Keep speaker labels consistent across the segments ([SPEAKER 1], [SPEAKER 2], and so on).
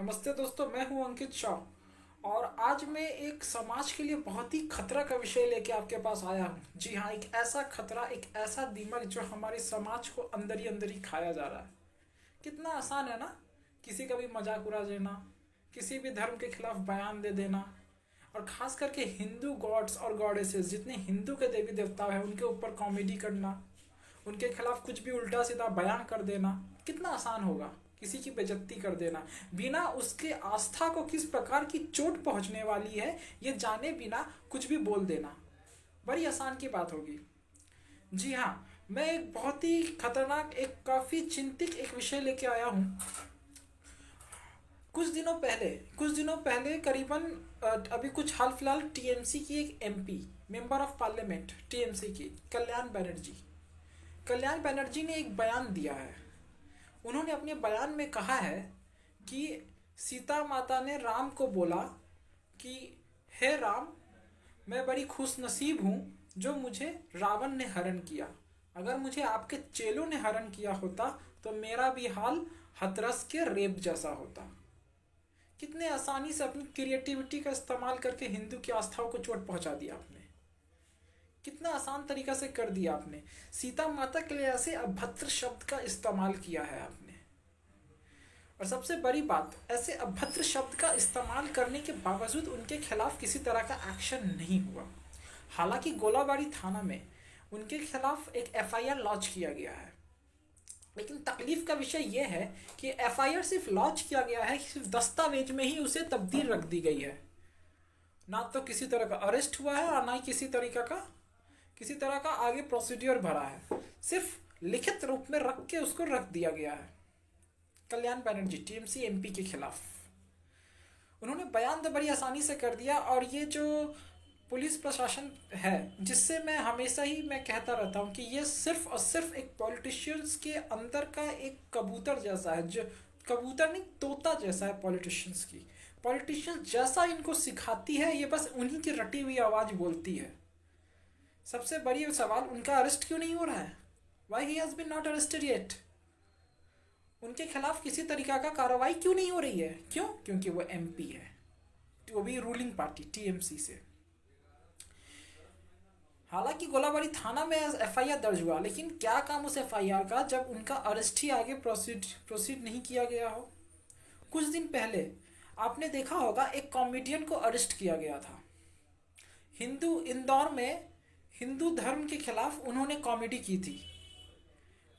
[SPEAKER 1] नमस्ते दोस्तों, मैं हूं अंकित शाह और आज मैं एक समाज के लिए बहुत ही खतरा का विषय लेके आपके पास आया हूं। जी हाँ, एक ऐसा खतरा, एक ऐसा दीमक जो हमारे समाज को अंदर ही खाया जा रहा है। कितना आसान है ना, किसी का भी मजाक उड़ा देना, किसी भी धर्म के खिलाफ बयान दे देना, और खास करके हिंदू गॉड्स और गॉडेसेस, जितने हिंदू के देवी देवता हैं उनके ऊपर कॉमेडी करना, उनके खिलाफ कुछ भी उल्टा सीधा बयान कर देना। कितना आसान होगा किसी की बेइज्जती कर देना, बिना उसके आस्था को किस प्रकार की चोट पहुंचने वाली है ये जाने बिना कुछ भी बोल देना। बड़ी आसान की बात होगी। जी हाँ, मैं एक बहुत ही खतरनाक, एक काफ़ी चिंतित एक विषय लेके आया हूँ। कुछ दिनों पहले करीबन अभी कुछ हाल फिलहाल टीएमसी की एक MP, member of parliament TMC की, कल्याण बनर्जी ने एक बयान दिया है। उन्होंने अपने बयान में कहा है कि सीता माता ने राम को बोला कि हे राम, मैं बड़ी खुश नसीब हूँ जो मुझे रावण ने हरण किया। अगर मुझे आपके चेलों ने हरण किया होता तो मेरा भी हाल हथरस के रेप जैसा होता। कितने आसानी से अपनी क्रिएटिविटी का इस्तेमाल करके हिंदू की आस्थाओं को चोट पहुंचा दिया आपने। कितना आसान तरीका से कर दिया आपने। सीता माता के लिए ऐसे अभद्र शब्द का इस्तेमाल किया है आपने। और सबसे बड़ी बात, ऐसे अभद्र शब्द का इस्तेमाल करने के बावजूद उनके खिलाफ किसी तरह का एक्शन नहीं हुआ। हालांकि गोलाबारी थाना में उनके खिलाफ एक एफआईआर लॉन्च किया गया है, लेकिन तकलीफ का विषय यह है कि एफआईआर सिर्फ लॉन्च किया गया है, सिर्फ दस्तावेज में ही उसे तब्दील रख दी गई है। ना तो किसी तरह का अरेस्ट हुआ है और ना ही किसी तरह का आगे प्रोसीड्यूर भरा है। सिर्फ लिखित रूप में रख के उसको रख दिया गया है। कल्याण बनर्जी टीएमसी एमपी के खिलाफ उन्होंने बयान तो बड़ी आसानी से कर दिया। और ये जो पुलिस प्रशासन है, जिससे मैं हमेशा ही मैं कहता रहता हूँ कि ये सिर्फ और सिर्फ एक पॉलिटिशियंस के अंदर का एक कबूतर जैसा है, जो कबूतर नहीं तोता जैसा है पॉलिटिशियंस की। पॉलिटिशियंस जैसा इनको सिखाती है, ये बस उन्हीं की रटी हुई आवाज़ बोलती है। सबसे बड़ी सवाल, उनका अरेस्ट क्यों नहीं हो रहा है? Why he has been not arrested yet? उनके खिलाफ किसी तरीका का कार्रवाई क्यों नहीं हो रही है? क्यों? क्योंकि वो एमपी है, वो भी रूलिंग पार्टी टीएमसी से। हालांकि गोलाबारी थाना में एफआईआर दर्ज हुआ, लेकिन क्या काम उस एफआईआर का जब उनका अरेस्ट ही आगे प्रोसीड नहीं किया गया हो। कुछ दिन पहले आपने देखा होगा, एक कॉमेडियन को अरेस्ट किया गया था। इंदौर में हिंदू धर्म के खिलाफ उन्होंने कॉमेडी की थी।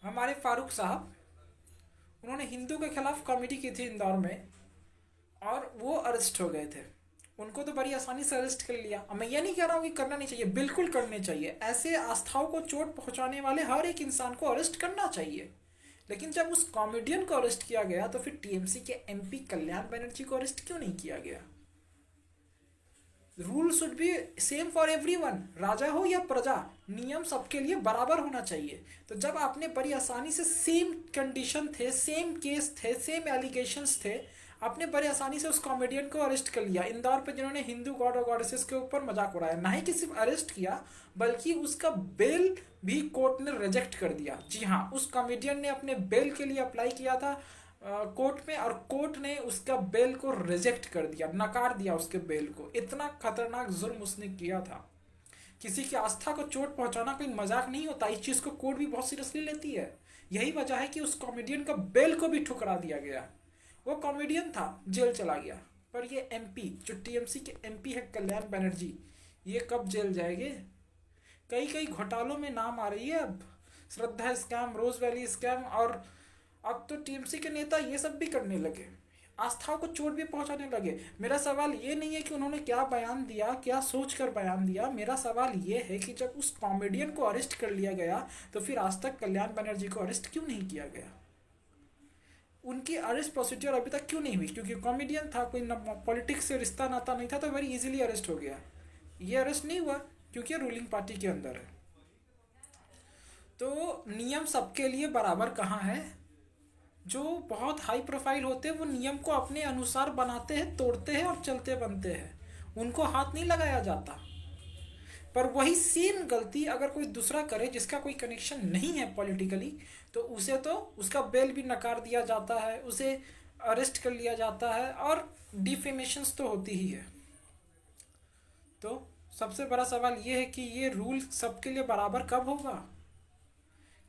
[SPEAKER 1] हमारे फारूक साहब, उन्होंने हिंदू के खिलाफ कॉमेडी की थी इंदौर में, और वो अरेस्ट हो गए थे। उनको तो बड़ी आसानी से अरेस्ट कर लिया। अब मैं ये नहीं कह रहा हूँ कि करना नहीं चाहिए, बिल्कुल करने चाहिए। ऐसे आस्थाओं को चोट पहुंचाने वाले हर एक इंसान को अरेस्ट करना चाहिए। लेकिन जब उस कॉमेडियन को अरेस्ट किया गया तो फिर टीएमसी के एमपी कल्याण बनर्जी को अरेस्ट क्यों नहीं किया गया? Rule should be same for everyone, राजा हो या प्रजा, नियम सबके लिए बराबर होना चाहिए। तो जब आपने बड़ी आसानी से, सेम कंडीशन थे, सेम केस थे, सेम एलिगेशंस थे, आपने बड़ी आसानी से उस कॉमेडियन को अरेस्ट कर लिया इंदौर पे, जिन्होंने हिंदू गॉड और गॉडेसेस के ऊपर मजाक उड़ाया। ना ही कि सिर्फ अरेस्ट किया, बल्कि उसका बेल भी कोर्ट ने रिजेक्ट कर दिया। जी हाँ, उस कॉमेडियन ने अपने बेल के लिए अप्लाई किया था कोर्ट में, और कोर्ट ने उसका बेल को रिजेक्ट कर दिया, नकार दिया उसके बेल को। इतना खतरनाक जुर्म उसने किया था। किसी की आस्था को चोट पहुंचाना कोई मजाक नहीं होता, इस चीज़ को कोर्ट भी बहुत सीरियसली लेती है। यही वजह है कि उस कॉमेडियन का बेल को भी ठुकरा दिया गया। वो कॉमेडियन था, जेल चला गया। पर ये एमपी, जो टीएमसी के एमपी है कल्याण बनर्जी, ये कब जेल जाएंगे? कई कई घोटालों में नाम आ रही है अब, श्रद्धा स्कैम, रोज वैली स्कैम, और अब तो टीएमसी के नेता ये सब भी करने लगे, आस्थाओं को चोट भी पहुंचाने लगे। मेरा सवाल ये नहीं है कि उन्होंने क्या बयान दिया, क्या सोच कर बयान दिया। मेरा सवाल ये है कि जब उस कॉमेडियन को अरेस्ट कर लिया गया तो फिर आज तक कल्याण बनर्जी को अरेस्ट क्यों नहीं किया गया? उनकी अरेस्ट प्रोसीजर अभी तक क्यों नहीं हुई? क्योंकि कॉमेडियन था, कोई पॉलिटिक्स से रिश्ता नाता नहीं था, तो वेरी इजीली अरेस्ट हो गया। ये अरेस्ट नहीं हुआ क्योंकि रूलिंग पार्टी के अंदर है। तो नियम सबके लिए बराबर कहाँ है? जो बहुत हाई प्रोफाइल होते हैं वो नियम को अपने अनुसार बनाते हैं, तोड़ते हैं और चलते बनते हैं, उनको हाथ नहीं लगाया जाता। पर वही सेम गलती अगर कोई दूसरा करे जिसका कोई कनेक्शन नहीं है पॉलिटिकली, तो उसे तो उसका बेल भी नकार दिया जाता है, उसे अरेस्ट कर लिया जाता है और डिफेमेशंस तो होती ही है। तो सबसे बड़ा सवाल ये है कि ये रूल सबके लिए बराबर कब होगा?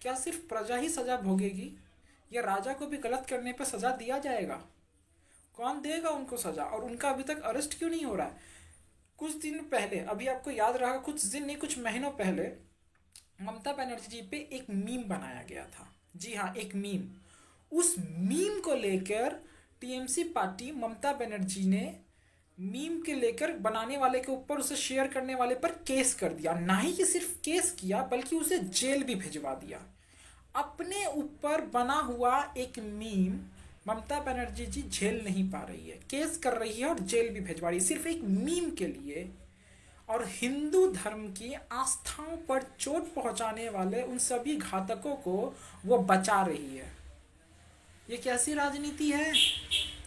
[SPEAKER 1] क्या सिर्फ प्रजा ही सजा भोगेगी या राजा को भी गलत करने पर सजा दिया जाएगा? कौन देगा उनको सजा और उनका अभी तक अरेस्ट क्यों नहीं हो रहा है? कुछ दिन पहले, अभी आपको याद रहा, कुछ दिन नहीं कुछ महीनों पहले ममता बनर्जी जी पे एक मीम बनाया गया था। जी हाँ, एक मीम। उस मीम को लेकर टीएमसी पार्टी ममता बनर्जी ने मीम के लेकर बनाने वाले के ऊपर, उसे शेयर करने वाले पर केस कर दिया। ना ही कि सिर्फ केस किया बल्कि उसे जेल भी भिजवा दिया। अपने ऊपर बना हुआ एक मीम ममता बनर्जी जी झेल नहीं पा रही है, केस कर रही है और जेल भी भिजवा रही है सिर्फ एक मीम के लिए। और हिंदू धर्म की आस्थाओं पर चोट पहुंचाने वाले उन सभी घातकों को वो बचा रही है। ये कैसी राजनीति है?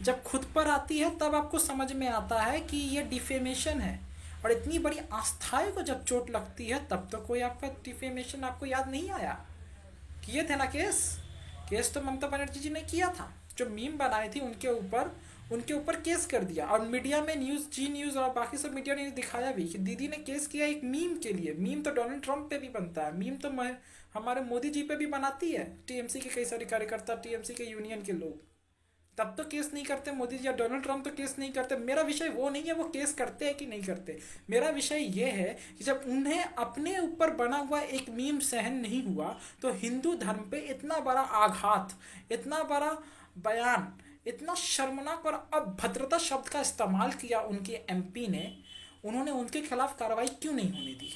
[SPEAKER 1] जब खुद पर आती है तब आपको समझ में आता है कि ये डिफेमेशन है। और इतनी बड़ी आस्थाएं को जब चोट लगती है तब तो कोई आपका डिफेमेशन आपको याद नहीं आया। किए थे ना केस? केस तो ममता बनर्जी जी ने किया था। जो मीम बनाई थी उनके ऊपर केस कर दिया। और मीडिया में न्यूज़, जी न्यूज़ और बाकी सब मीडिया ने दिखाया भी कि दीदी ने केस किया एक मीम के लिए। मीम तो डोनाल्ड ट्रंप पे भी बनता है, मीम तो हमारे मोदी जी पे भी बनाती है टीएमसी के कई सारे कार्यकर्ता, टीएमसी के यूनियन के लोग। तब तो केस नहीं करते मोदी जी या डोनाल्ड ट्रंप तो केस नहीं करते। मेरा विषय वो नहीं है वो केस करते हैं कि नहीं करते। मेरा विषय ये है कि जब उन्हें अपने ऊपर बना हुआ एक मीम सहन नहीं हुआ तो हिंदू धर्म पे इतना बड़ा आघात, इतना बड़ा बयान, इतना शर्मनाक और अभद्रता शब्द का इस्तेमाल किया उनके एमपी ने, उन्होंने उनके खिलाफ कार्रवाई क्यों नहीं होने दी?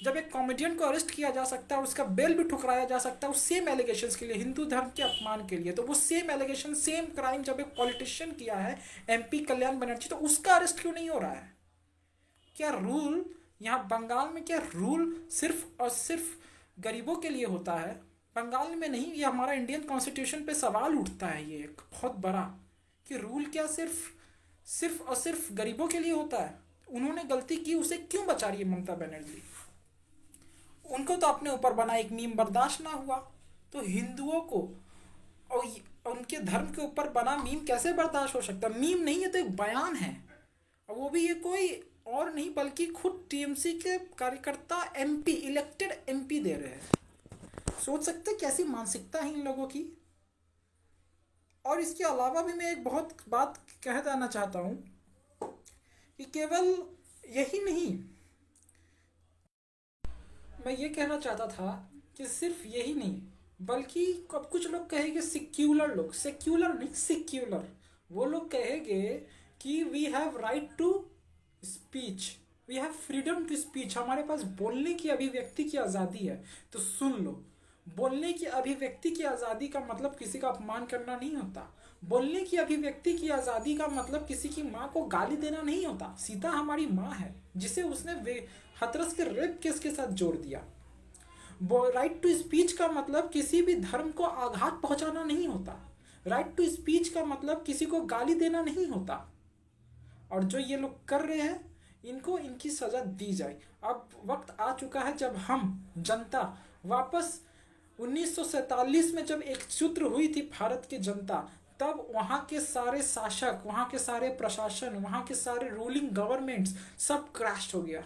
[SPEAKER 1] जब एक कॉमेडियन को अरेस्ट किया जा सकता है और उसका बेल भी ठुकराया जा सकता है उस सेम एलिगेशंस के लिए, हिंदू धर्म के अपमान के लिए, तो वो सेम एलिगेशन, सेम क्राइम जब एक पॉलिटिशियन किया है एमपी कल्याण बनर्जी, तो उसका अरेस्ट क्यों नहीं हो रहा है? क्या रूल यहाँ बंगाल में, क्या रूल सिर्फ और सिर्फ गरीबों के लिए होता है? बंगाल में नहीं, ये हमारा इंडियन कॉन्स्टिट्यूशन पे सवाल उठता है ये एक बहुत बड़ा, कि रूल क्या सिर्फ सिर्फ और सिर्फ गरीबों के लिए होता है? उन्होंने गलती की, उसे क्यों बचा रही है ममता बनर्जी? उनको तो अपने ऊपर बना एक मीम बर्दाश्त ना हुआ, तो हिंदुओं को और उनके धर्म के ऊपर बना मीम कैसे बर्दाश्त हो सकता? मीम नहीं है तो एक बयान है, और वो भी ये कोई और नहीं बल्कि खुद टीएमसी के कार्यकर्ता एमपी, इलेक्टेड एमपी दे रहे हैं। सोच सकते कैसी मानसिकता है इन लोगों की। और इसके अलावा भी मैं एक बहुत बात कह देना चाहता हूँ कि केवल यही नहीं, मैं ये कहना चाहता था कि सिर्फ यही नहीं बल्कि अब कुछ लोग कहेंगे सिक्यूलर, लोग सेक्युलर नहीं सिक्यूलर, वो लोग कहेंगे कि we have right to speech, we have freedom to speech, हमारे पास बोलने की अभिव्यक्ति की आज़ादी है। तो सुन लो, बोलने की अभिव्यक्ति की आज़ादी का मतलब किसी का अपमान करना नहीं होता। बोलने की अभिव्यक्ति की आज़ादी का मतलब किसी की माँ को गाली देना नहीं होता। सीता हमारी माँ है जिसे उसने हथरस के रेप केस के साथ जोड़ दिया। राइट टू स्पीच का मतलब किसी भी धर्म को आघात पहुंचाना नहीं होता। राइट टू स्पीच का मतलब किसी को गाली देना नहीं होता। और जो ये लोग कर रहे हैं इनको इनकी सजा दी जाए। अब वक्त आ चुका है जब हम जनता वापस 1947 में जब एकजुट हुई थी भारत की जनता, तब वहाँ के सारे शासक, वहाँ के सारे प्रशासन, वहाँ के सारे रूलिंग गवर्नमेंट्स सब क्रैश हो गया।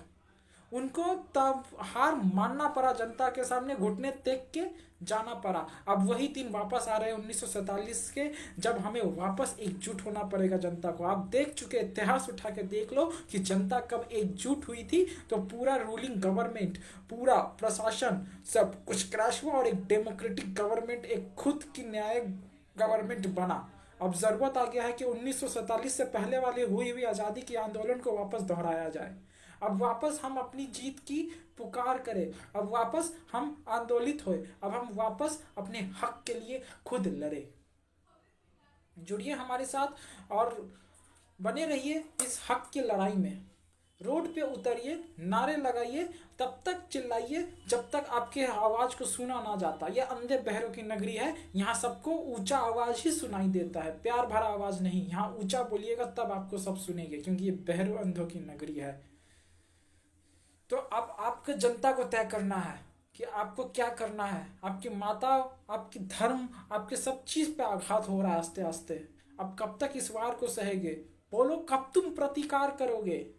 [SPEAKER 1] उनको तब हार मानना पड़ा, जनता के सामने घुटने टेक के जाना पड़ा। अब वही दिन वापस आ रहे हैं 1947 के, जब हमें वापस एकजुट होना पड़ेगा जनता को। आप देख चुके, इतिहास उठा के देख लो कि जनता कब एकजुट हुई थी, तो पूरा रूलिंग गवर्नमेंट, पूरा प्रशासन सब कुछ क्रैश हुआ और एक डेमोक्रेटिक गवर्नमेंट, एक खुद की न्यायिक गवर्नमेंट बना। अब जरूरत आ गया है कि 1947 से पहले वाली हुई आज़ादी के आंदोलन को वापस दोहराया जाए। अब वापस हम अपनी जीत की पुकार करें, अब वापस हम आंदोलित होए, अब हम वापस अपने हक के लिए खुद लड़े। जुड़िए हमारे साथ और बने रहिए इस हक की लड़ाई में। रोड पे उतरिए, नारे लगाइए, तब तक चिल्लाइए जब तक आपके आवाज़ को सुना ना जाता। ये अंधे बहरों की नगरी है, यहाँ सबको ऊंचा आवाज़ ही सुनाई देता है, प्यार भरा आवाज़ नहीं। यहाँ ऊंचा बोलिएगा तब आपको सब सुनेंगे, क्योंकि ये बहरों अंधों की नगरी है। तो अब आपको जनता को तय करना है कि आपको क्या करना है। आपकी माता, आपकी धर्म, आपके सब चीज पे आघात हो रहा है आस्ते आस्ते। अब कब तक इस वार को सहेगे? बोलो, कब तुम प्रतिकार करोगे?